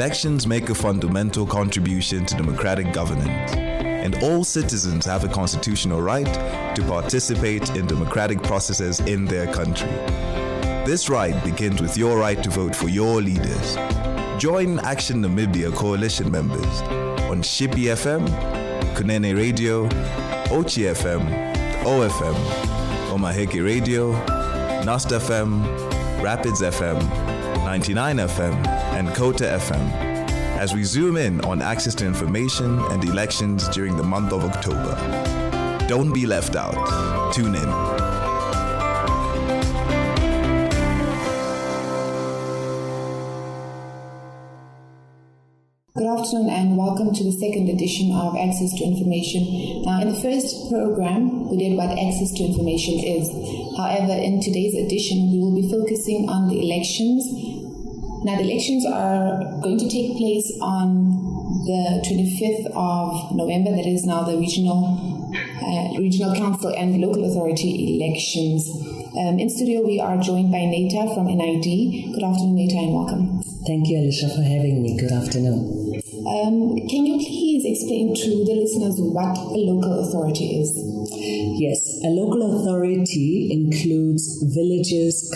Elections make a fundamental contribution to democratic governance, and all citizens have a constitutional right to participate in democratic processes in their country. This right begins with your right to vote for your leaders. Join Action Namibia Coalition members on Shippy FM, Kunene Radio, Ochi FM, OFM, Omaheke Radio, Nast FM, Rapids FM, 99 FM, and COTA FM as we zoom in on access to information and elections during the month of October. Don't be left out. Tune in. Good afternoon and welcome to the second edition of Access to Information. Now, in the first program, we did what access to information is. However, in today's edition, we will be focusing on the elections. Now, the elections are going to take place on the 25th of November. That is now the regional council and local authority elections. In studio, we are joined by Naita from NID. Good afternoon, Naita, and welcome. Thank you, Alicia, for having me. Good afternoon. Can you please explain to the listeners what a local authority is? Yes, a local authority includes villages,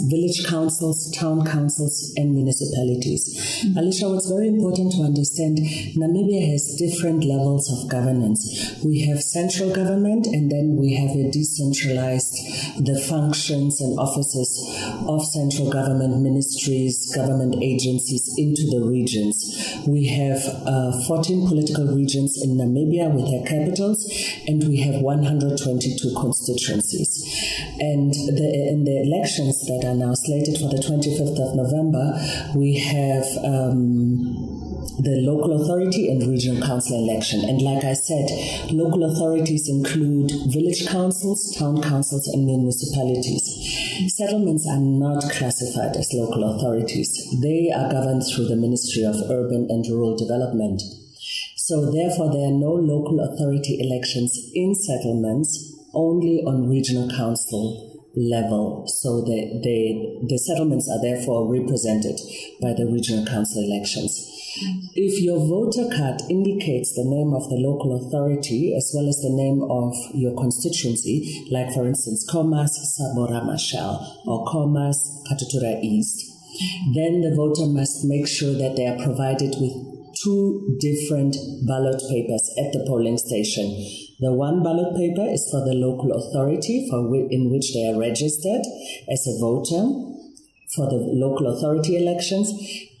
village councils, town councils, and municipalities. Mm-hmm. Alicia, what's very important to understand, Namibia has different levels of governance. We have central government, and then we have a decentralized, the functions and offices of central government, ministries, government agencies into the regions. We have 14 political regions in Namibia with their capitals, and we have 122 constituencies. And in the elections that are now slated for the 25th of November, we have the local authority and regional council election. And like I said, local authorities include village councils, town councils, and municipalities. Settlements are not classified as local authorities. They are governed through the Ministry of Urban and Rural Development. So therefore, there are no local authority elections in settlements, only on regional council level. So the settlements are therefore represented by the regional council elections. If your voter card indicates the name of the local authority as well as the name of your constituency, like for instance Khomas Sabora Mashal or Khomas Katutura East, then the voter must make sure that they are provided with 2 different ballot papers at the polling station. The one ballot paper is for the local authority in which they are registered as a voter for the local authority elections,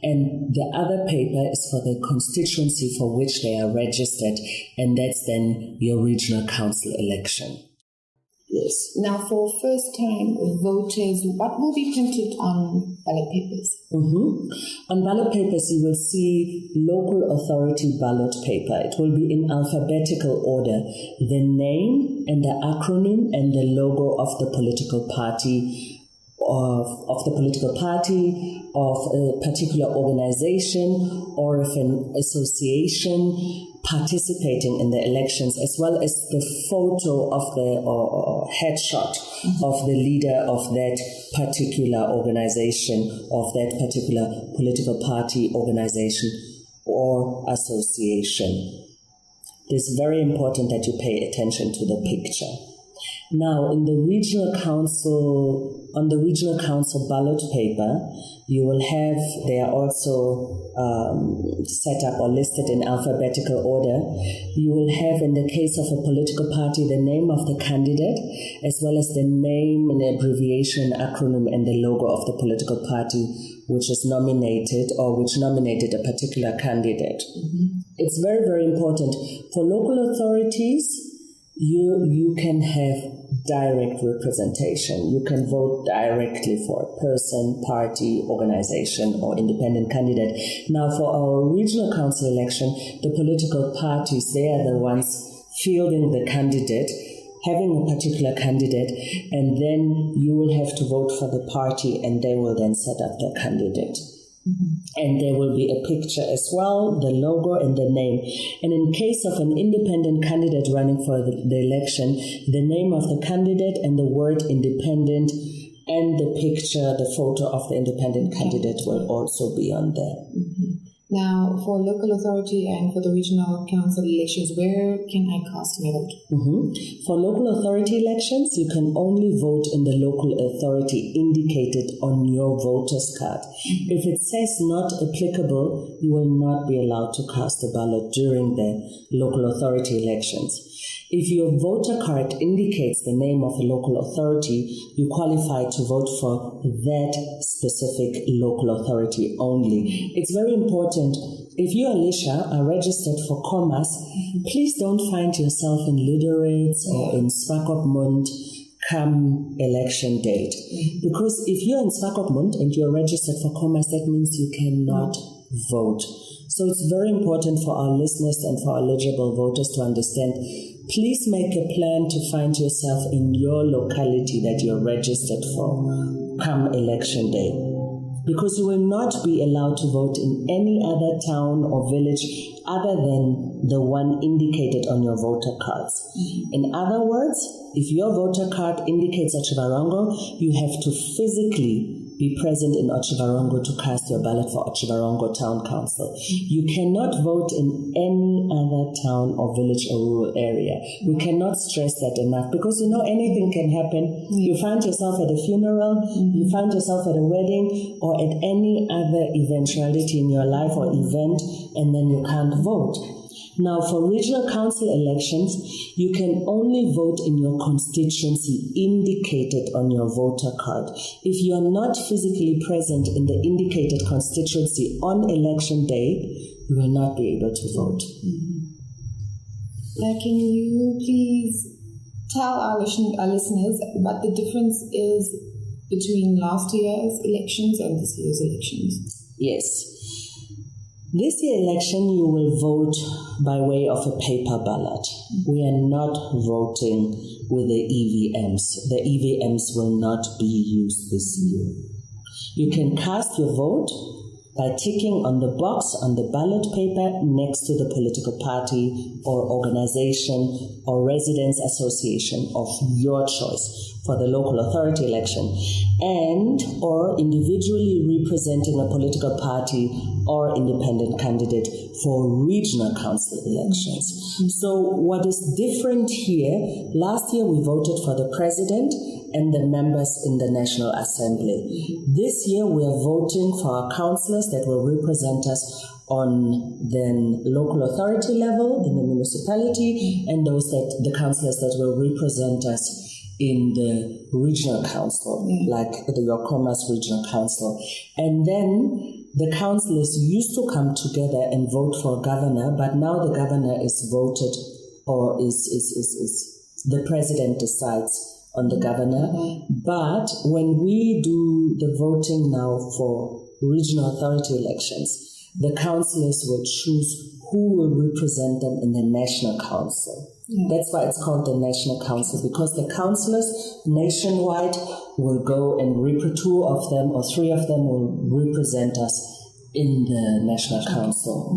and the other paper is for the constituency for which they are registered, and that's then your regional council election. Yes. Now, for first-time voters, what will be printed on ballot papers? Mm-hmm. On ballot papers, you will see local authority ballot paper. It will be in alphabetical order. The name and the acronym and the logo of the political party, of a particular organization or of an association participating in the elections, as well as the photo of the or headshot of the leader of that particular organization, of that particular political party, organization, or association. It's very important that you pay attention to the picture. Now, in the regional council, on the regional council ballot paper, you will have, they are also set up or listed in alphabetical order. You will have, in the case of a political party, the name of the candidate, as well as the name and abbreviation, acronym, and the logo of the political party which is nominated or which nominated a particular candidate. Mm-hmm. It's very, very important. For local authorities, you can have direct representation. You can vote directly for a person, party, organization, or independent candidate. Now, for our regional council election, the political parties, they are the ones fielding the candidate, having a particular candidate, and then you will have to vote for the party, and they will then set up the candidate. Mm-hmm. And there will be a picture as well, the logo and the name. And in case of an independent candidate running for the election, the name of the candidate and the word independent and the picture, the photo of the independent candidate will also be on there. Mm-hmm. Now, for local authority and for the regional council elections, where can I cast my vote? For local authority elections, you can only vote in the local authority indicated on your voter's card. If it says not applicable, you will not be allowed to cast a ballot during the local authority elections. If your voter card indicates the name of a local authority, you qualify to vote for that specific local authority only. It's very important. If you, Alicia, are registered for Commerce, please don't find yourself in Liderates or in Swakopmund come election date. Because if you're in Swakopmund and you're registered for Commerce, that means you cannot vote. So it's very important for our listeners and for eligible voters to understand. Please make a plan to find yourself in your locality that you're registered for come election day, because you will not be allowed to vote in any other town or village other than the one indicated on your voter cards. In other words, if your voter card indicates Otjiwarongo, you have to physically be present in Otjiwarongo to cast your ballot for Otjiwarongo Town Council. You cannot vote in any other town or village or rural area. We cannot stress that enough, because anything can happen. You find yourself at a funeral, you find yourself at a wedding, or at any other eventuality in your life or event, and then you can't vote. Now, for regional council elections, you can only vote in your constituency indicated on your voter card. If you are not physically present in the indicated constituency on election day, you will not be able to vote. Can you please tell our listeners what the difference is between last year's elections and this year's elections? Yes. This year election, you will vote by way of a paper ballot. We are not voting with the EVMs. The EVMs will not be used this year. You can cast your vote by ticking on the box on the ballot paper next to the political party or organization or residents association of your choice for the local authority election, and or individually representing a political party or independent candidate for regional council elections. So what is different here, last year we voted for the president and the members in the National Assembly. This year we are voting for our councillors that will represent us on the local authority level in the municipality, and the councillors that will represent us in the regional council, like your Commerce Regional Council. And then the councillors used to come together and vote for a governor, but now the governor is voted, or is the president decides on the governor. But when we do the voting now for regional authority elections, the councillors will choose who will represent them in the National Council. That's why it's called the National Council, because the councillors nationwide will go and two of them or three of them will represent us in the National Council.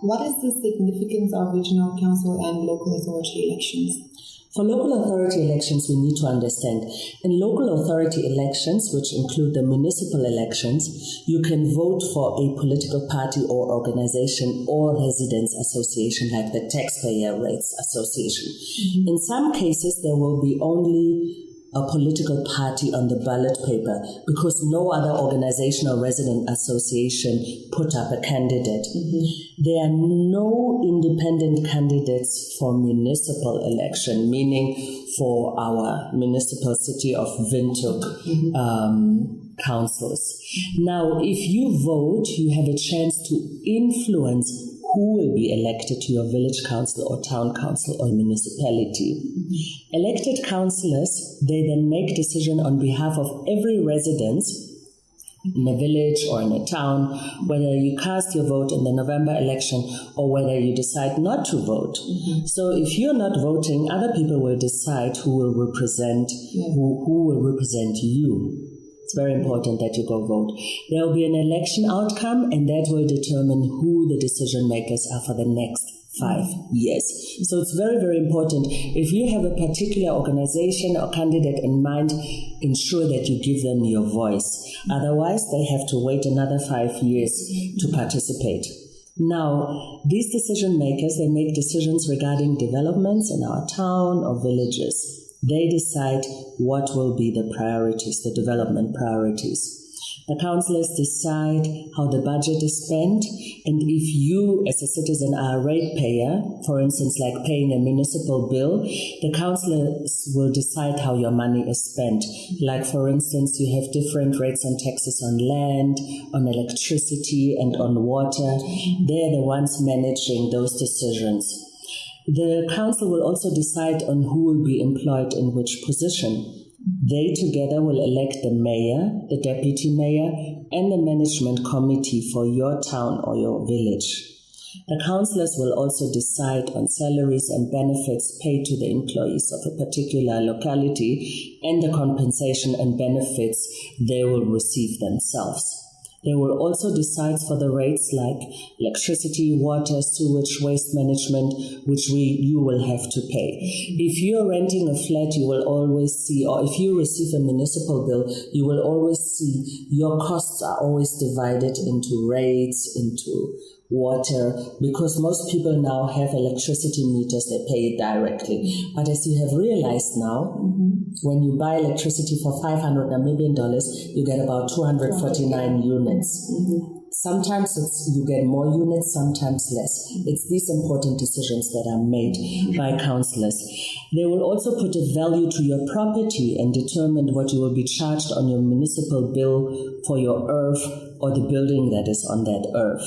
What is the significance of regional council and local authority elections? For local authority elections, we need to understand, in local authority elections, which include the municipal elections, you can vote for a political party or organization or residents association, like the Taxpayer Rates Association. In some cases, there will be only a political party on the ballot paper because no other organization or resident association put up a candidate. There are no independent candidates for municipal election, meaning for our municipal city of Windhoek councils. Now, if you vote, you have a chance to influence who will be elected to your village council or town council or municipality. Elected councillors, they then make decision on behalf of every resident in a village or in a town, whether you cast your vote in the November election or whether you decide not to vote. So if you're not voting, other people will decide who will represent who will represent you. It's very important that you go vote. There will be an election outcome, and that will determine who the decision makers are for the next 5 years. So it's very, very important. If you have a particular organization or candidate in mind, ensure that you give them your voice. Otherwise, they have to wait another 5 years to participate. Now, these decision makers, they make decisions regarding developments in our town or villages. They decide what will be the priorities, the development priorities. The councillors decide how the budget is spent, and if you as a citizen are a ratepayer, for instance, like paying a municipal bill, the councillors will decide how your money is spent. Like, for instance, you have different rates and taxes on land, on electricity, and on water. They're the ones managing those decisions. The council will also decide on who will be employed in which position. They together will elect the mayor, the deputy mayor, and the management committee for your town or your village. The councillors will also decide on salaries and benefits paid to the employees of a particular locality and the compensation and benefits they will receive themselves. They will also decide for the rates like electricity, water, sewage, waste management, which you will have to pay. If you're renting a flat, you will always see, or if you receive a municipal bill, you will always see your costs are always divided into rates, into water, because most people now have electricity meters, they pay it directly. But as you have realized now, when you buy electricity for $500 Namibian, you get about 249 units. Sometimes you get more units, sometimes less. It's these important decisions that are made by councillors. They will also put a value to your property and determine what you will be charged on your municipal bill for your earth or the building that is on that earth.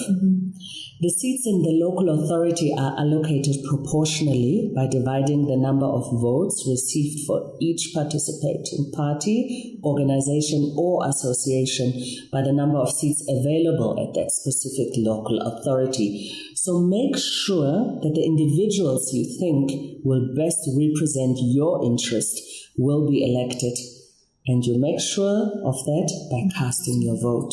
The seats in the local authority are allocated proportionally by dividing the number of votes received for each participating party, organization, or association by the number of seats available at that specific local authority. So make sure that the individuals you think will best represent your interest will be elected, and you make sure of that by casting your vote.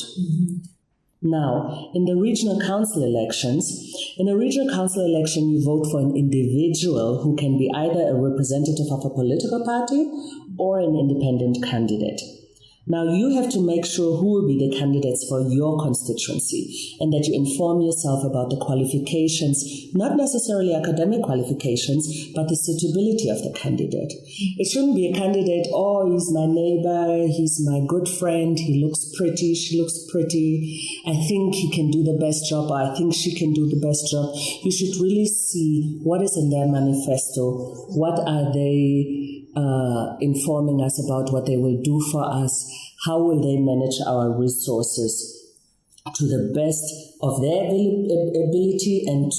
Now, in the regional council elections, you vote for an individual who can be either a representative of a political party or an independent candidate. Now, you have to make sure who will be the candidates for your constituency and that you inform yourself about the qualifications, not necessarily academic qualifications, but the suitability of the candidate. It shouldn't be a candidate, oh, he's my neighbor, he's my good friend, he looks pretty, she looks pretty, I think he can do the best job, or I think she can do the best job. You should really see what is in their manifesto, what are they informing us about what they will do for us, how will they manage our resources to the best of their ability and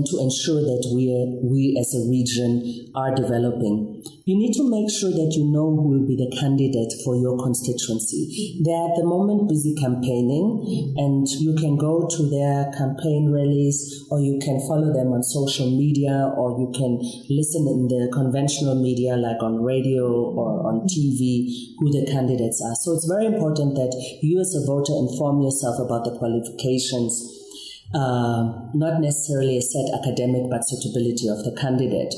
to ensure that we as a region are developing. You need to make sure that you know who will be the candidate for your constituency. They're at the moment busy campaigning, and you can go to their campaign rallies, or you can follow them on social media, or you can listen in the conventional media like on radio or on TV who the candidates are. So it's very important that you as a voter inform yourself about the qualifications, not necessarily a set academic but suitability of the candidate.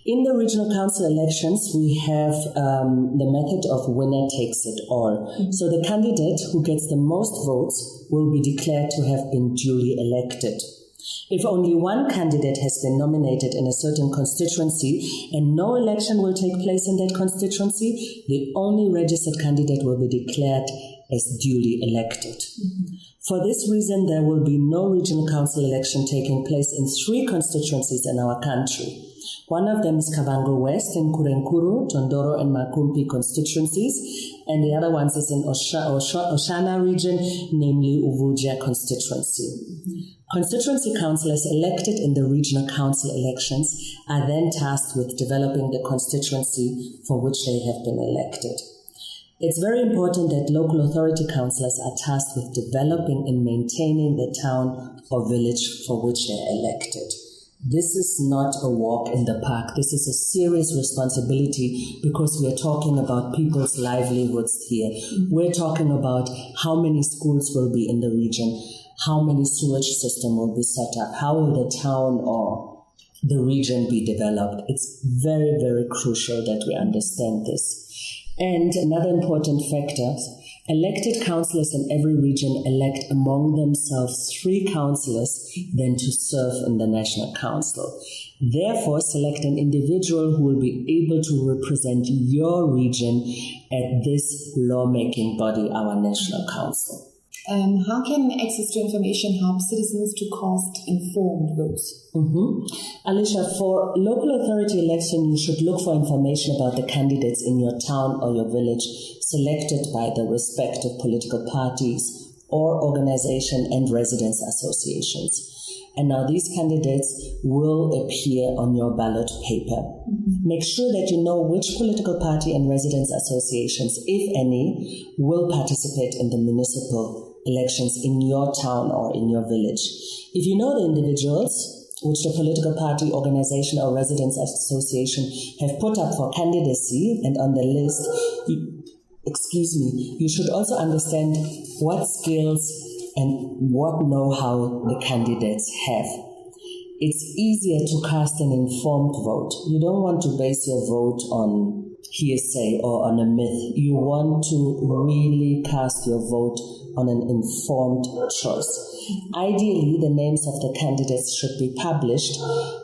In the regional council elections, we have the method of winner takes it all. So the candidate who gets the most votes will be declared to have been duly elected. If only one candidate has been nominated in a certain constituency and no election will take place in that constituency, the only registered candidate will be declared as duly elected. For this reason, there will be no regional council election taking place in 3 constituencies in our country. One of them is Kavango West in Kurenkuru, Tondoro, and Makumpi constituencies, and the other ones is in Oshana region, namely Uvuja constituency. Constituency councillors elected in the regional council elections are then tasked with developing the constituency for which they have been elected. It's very important that local authority councillors are tasked with developing and maintaining the town or village for which they're elected. This is not a walk in the park. This is a serious responsibility because we are talking about people's livelihoods here. We're talking about how many schools will be in the region, how many sewage system will be set up, how will the town or the region be developed. It's very, very crucial that we understand this. And another important factor, elected councillors in every region elect among themselves 3 councillors then to serve in the National Council. Therefore, select an individual who will be able to represent your region at this lawmaking body, our National Council. How can access to information help citizens to cast informed votes? Alicia, for local authority election, you should look for information about the candidates in your town or your village selected by the respective political parties or organization and residents associations. And now these candidates will appear on your ballot paper. Make sure that you know which political party and residents associations, if any, will participate in the municipal elections in your town or in your village. If you know the individuals which the political party, organization, or residents association have put up for candidacy and on the list, you should also understand what skills and what know-how the candidates have. It's easier to cast an informed vote. You don't want to base your vote on hearsay or on a myth. You want to really cast your vote on an informed choice. Ideally, the names of the candidates should be published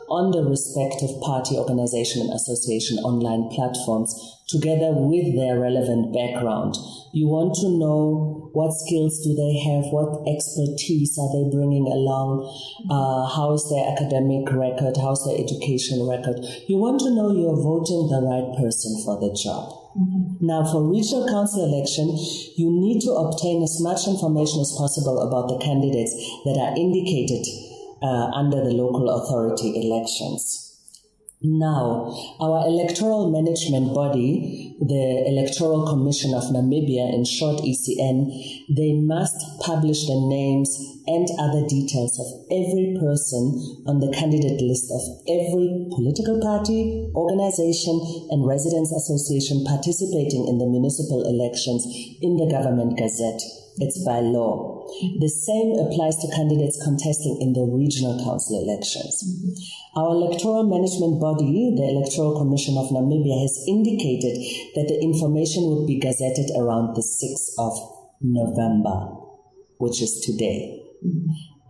on the respective party, organization, and association online platforms together with their relevant background. You want to know what skills do they have, what expertise are they bringing along, how is their academic record, how's their education record. You want to know you're voting the right person for the job. Now, for regional council election, you need to obtain as much information as possible about the candidates that are indicated under the local authority elections. Now, our electoral management body, the Electoral Commission of Namibia, in short ECN, they must publish the names and other details of every person on the candidate list of every political party, organization, and residents association participating in the municipal elections in the Government Gazette. It's by law. The same applies to candidates contesting in the regional council elections. Our electoral management body, the Electoral Commission of Namibia, has indicated that the information would be gazetted around the 6th of November, which is today.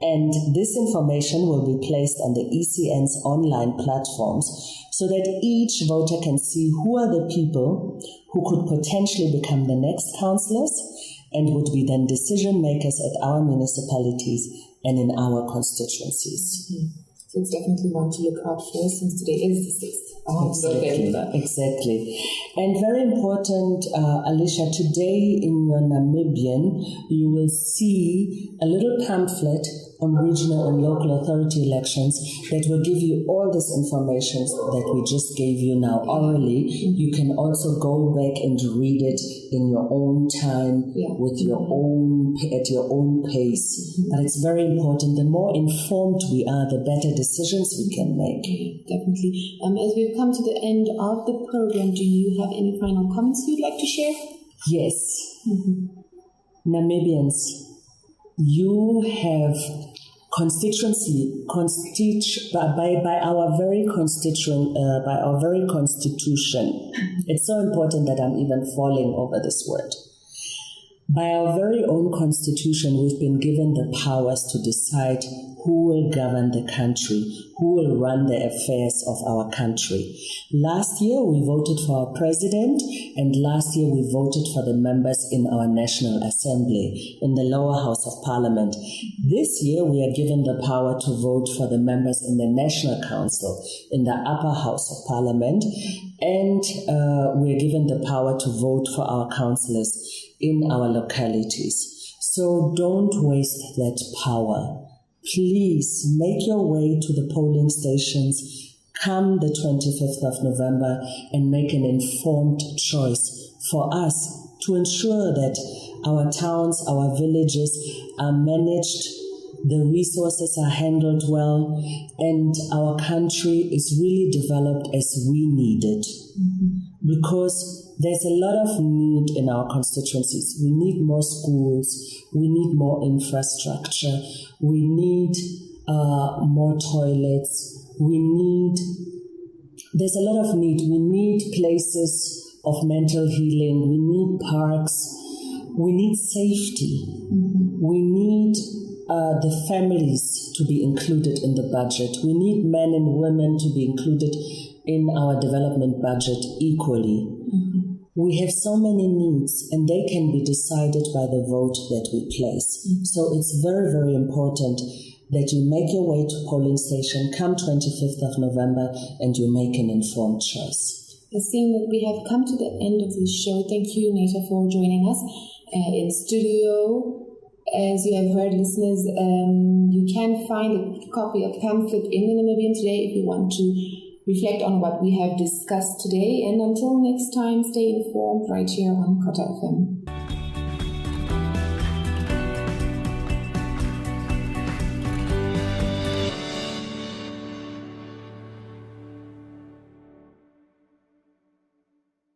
And this information will be placed on the ECN's online platforms so that each voter can see who are the people who could potentially become the next councillors and would be then decision makers at our municipalities and in our constituencies. So it's definitely one to look out for, since today is the 6th of November. Exactly. And very important, Alicia, today in your Namibian, you will see a little pamphlet on regional and local authority elections that will give you all this information that we just gave you now orally. You can also go back and read it in your own time, with your own, at your own pace. But it's very important. The more informed we are, the better decisions we can make. Definitely. As we've come to the end of the program, do you have any final comments you'd like to share? Yes. Namibians, you have by our very constitution. It's so important that I'm even falling over this word. By our very own constitution, we've been given the powers to decide who will govern the country, who will run the affairs of our country. Last year, we voted for our president, and last year we voted for the members in our National Assembly, in the lower house of parliament. This year, we are given the power to vote for the members in the National Council, in the upper house of parliament, and we are given the power to vote for our councillors in our localities. So don't waste that power. Please make your way to the polling stations come the 25th of November and make an informed choice for us to ensure that our towns, our villages are managed, the resources are handled well, and our country is really developed as we need it. Because There's a lot of need in our constituencies. We need more schools. We need more infrastructure. We need more toilets. There's a lot of need. We need places of mental healing. We need parks. We need safety. Mm-hmm. We need the families to be included in the budget. We need men and women to be included in our development budget equally. Mm-hmm. We have so many needs, and they can be decided by the vote that we place. Mm-hmm. So it's very, very important that you make your way to polling station come 25th of November and you make an informed choice. Seeing that we have come to the end of the show, thank you, Naita, for joining us in studio. As you have heard, listeners, you can find a copy of pamphlet in the Namibian today if you want to reflect on what we have discussed today. And until next time, stay informed right here on COTA FM.